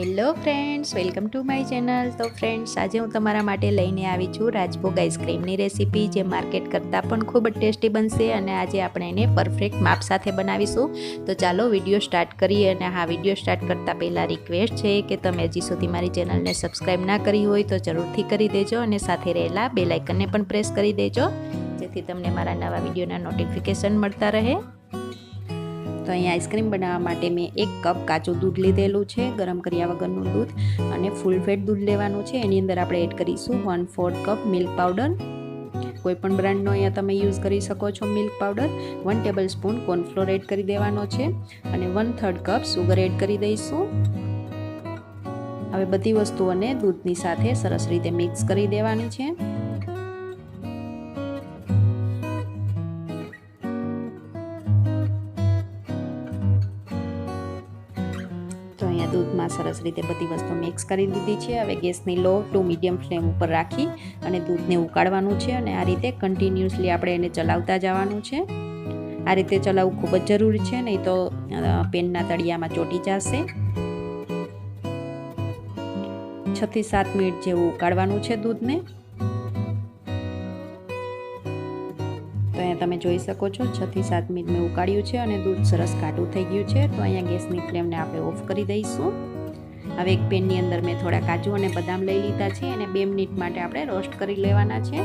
Hello friends, welcome to my channel. તો friends, આજે હું તમારા માટે લઈને આવી છું રાજભોગ આઈસ્ક્રીમની રેસીપી, જે માર્કેટ કરતાં પણ ખૂબ જ ટેસ્ટી બનશે અને આજે આપણે એને પરફેક્ટ માપ સાથે બનાવીશું. તો ચાલો વિડીયો સ્ટાર્ટ કરીએ. અને હા, વિડીયો સ્ટાર્ટ કરતાં પહેલાં રિક્વેસ્ટ છે કે તમે હજી સુધી મારી ચેનલને સબસ્ક્રાઈબ ના કરી હોય તો જરૂરથી કરી દેજો અને સાથે રહેલા બેલ આઇકનને પણ પ્રેસ કરી દેજો, જેથી તમને મારા નવા વિડીયોના નોટિફિકેશન મળતા રહે. તો અહીંયા આઈસ્ક્રીમ બનાવવા માટે મેં 1 કપ કાચું દૂધ લીધેલું છે, ગરમ કર્યા વગરનું દૂધ, અને ફૂલ ફેટ દૂધ લેવાનું છે. એની અંદર આપણે એડ કરીશું 1/4 કપ મિલ્ક પાવડર. કોઈ પણ બ્રાન્ડનો અહીંયા તમે યુઝ કરી શકો છો milk powder. 1 tablespoon cornflour add કરી દેવાનો છે અને 1/3 કપ સુગર એડ કરી દઈશું. હવે બધી વસ્તુઓને દૂધની સાથે સરસ રીતે મિક્સ કરી દેવાની છે. તો અહીંયા દૂધમાં સરસ રીતે બધી વસ્તુ મિક્સ કરી દીધી છે. હવે ગેસની લો ટુ મીડિયમ ફ્લેમ ઉપર રાખી અને દૂધને ઉકાળવાનું છે અને આ રીતે કન્ટિન્યુઅસલી આપણે એને ચલાવતા જવાનું છે. આ રીતે ચલાવવું ખૂબ જ જરૂરી છે, નહીં તો પેનના તળિયામાં ચોંટી જશે. 6 થી 7 મિનિટ જેવું ઉકાળવાનું છે દૂધને. તો અહીંયા તમે જોઈ શકો છો 6 થી 7 મિનિટ મેં ઉકાળ્યું છે અને દૂધ સરસ ઘાટું થઈ ગયું છે. તો અહીંયા ગેસની ફ્લેમને આપણે ઓફ કરી દઈશું. હવે એક પેનની અંદર મેં થોડા કાજુ અને બદામ લઈ લીધા છે અને 2 મિનિટ માટે આપણે રોસ્ટ કરી લેવાના છે.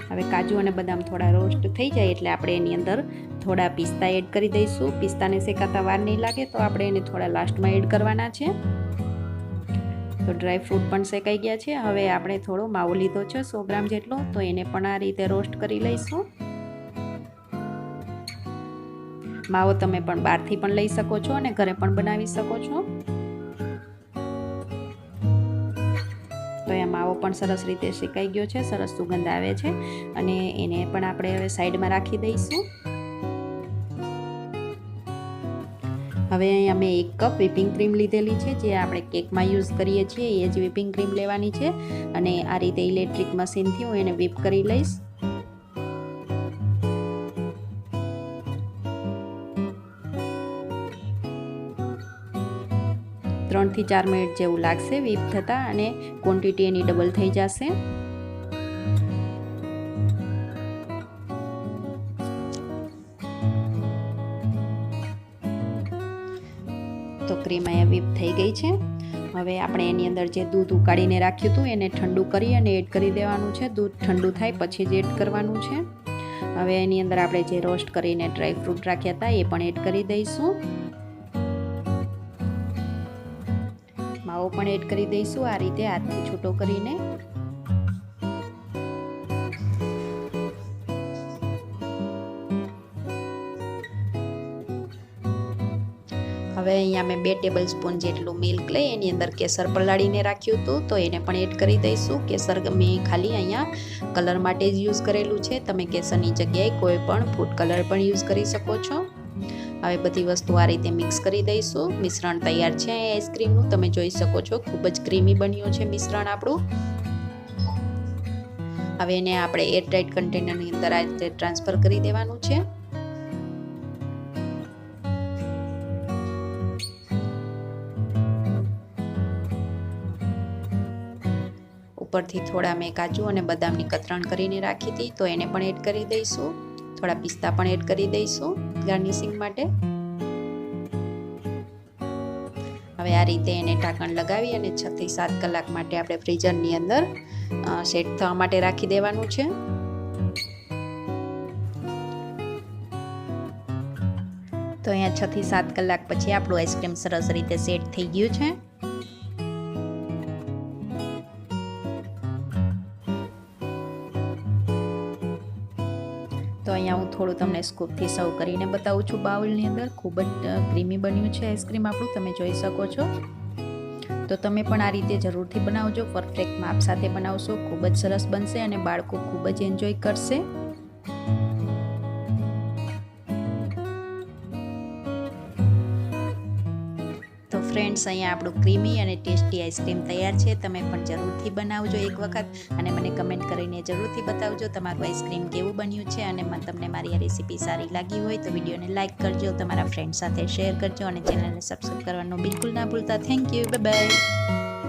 હવે કાજુ અને બદામ થોડા રોસ્ટ થઈ જાય એટલે આપણે એની અંદર થોડા પિસ્તા એડ કરી દઈશું. પિસ્તાને શેકાતા વાર નહીં લાગે, તો આપણે એને થોડા લાસ્ટમાં એડ કરવાના છે. તો ડ્રાય ફ્રૂટ પણ શેકાઈ ગયા છે. હવે આપણે થોડો માવો લીધો છે 100 ગ્રામ જેટલો, તો એને પણ આ રીતે રોસ્ટ કરી લઈશું. માવો તમે પણ બહારથી પણ લઈ શકો છો અને ઘરે પણ બનાવી શકો છો. તો અહીંયા માવો પણ સરસ રીતે શેકાઈ ગયો છે, સરસ સુગંધ આવે છે અને એને પણ આપણે હવે સાઈડમાં રાખી દઈશું. હવે અહીંયા મેં 1 કપ વ્હીપિંગ ક્રીમ લીધેલી છે, જે આપણે કેકમાં યુઝ કરીએ છીએ એ જ વ્હીપિંગ ક્રીમ લેવાની છે અને આ રીતે ઇલેક્ટ્રિક મશીનથી હું એને વ્હીપ કરી લઈશ. ત્રણ થી 4 મિનિટ જેવું લાગશે વ્હીપ થતાં અને ક્વોન્ટિટી એની ડબલ થઈ જશે. તો ક્રીમ અહીંયા વ્હીપ થઈ ગઈ છે. હવે આપણે એની અંદર જે દૂધ ઉકાળીને રાખ્યું હતું એને ઠંડુ કરી અને એડ કરી દેવાનું છે. દૂધ ઠંડુ થાય પછી જ એડ કરવાનું છે. હવે એની અંદર આપણે જે રોસ્ટ કરીને ડ્રાય ફ્રૂટ રાખ્યા હતા એ પણ એડ કરી દઈશું. માવો પણ એડ કરી દઈશું આ રીતે હાથથી છૂટો કરીને. હવે અહીંયા મેં 2 ટેબલ સ્પૂન જેટલું મિલ્ક લઈ એની અંદર કેસર પલાળીને રાખ્યું હતું, તો એને પણ એડ કરી દઈશું. કેસર મેં ખાલી અહીંયા કલર માટે જ યુઝ કરેલું છે. તમે કેસરની જગ્યાએ કોઈ પણ ફૂડ કલર પણ યુઝ કરી શકો છો. હવે બધી વસ્તુ આ રીતે મિક્સ કરી દઈશું. મિશ્રણ તૈયાર છે આઈસ્ક્રીમનું, તમે જોઈ શકો છો. ખૂબ જ ક્રીમી બન્યું છે મિશ્રણ આપણું. હવે એને આપણે એરટાઇટ કન્ટેનરની અંદર આ રીતે ટ્રાન્સફર કરી દેવાનું છે. ઉપરથી થોડા મેં કાજુ અને બદામની કતરણ કરીને રાખી હતી, તો એને પણ એડ કરી દઈશું. થોડા પિસ્તા પણ એડ કરી દઈશું ગાર્નિશિંગ માટે. હવે આ રીતે એને ઢાંકણ લગાવી અને 6 થી 7 કલાક માટે આપણે ફ્રીઝરની અંદર સેટ થવા માટે રાખી દેવાનું છે. તો અહીંયા 6 થી 7 કલાક પછી આપણું આઈસ્ક્રીમ સરસ રીતે સેટ થઈ ગયું છે. તો અહીંયા હું થોડું તમને સ્કૂપથી સર્વ કરીને બતાવું છું બાઉલની અંદર. ખૂબ જ ક્રીમી બન્યું છે આઈસ્ક્રીમ આપણું, તમે જોઈ શકો છો. તો તમે પણ આ રીતે જરૂરથી બનાવજો. પરફેક્ટ માપ સાથે બનાવશો, ખૂબ જ સરસ બનશે અને બાળકો ખૂબ જ એન્જોય કરશે. તો ફ્રેન્ડ્સ, અહીંયા આપણું ક્રીમી અને ટેસ્ટી આઈસ્ક્રીમ તૈયાર છે. તમે પણ જરૂરથી બનાવજો એક વખત અને મને કમેન્ટ કરીને જરૂરથી બતાવજો તમારું આઈસ્ક્રીમ કેવું બન્યું છે. અને તમને મારી આ રેસીપી સારી લાગી હોય તો વિડીયોને લાઇક કરજો, તમારા ફ્રેન્ડ સાથે શેર કરજો અને ચેનલને સબસ્ક્રાઈબ કરવાનું બિલકુલ ના ભૂલતા. Thank you, bye bye.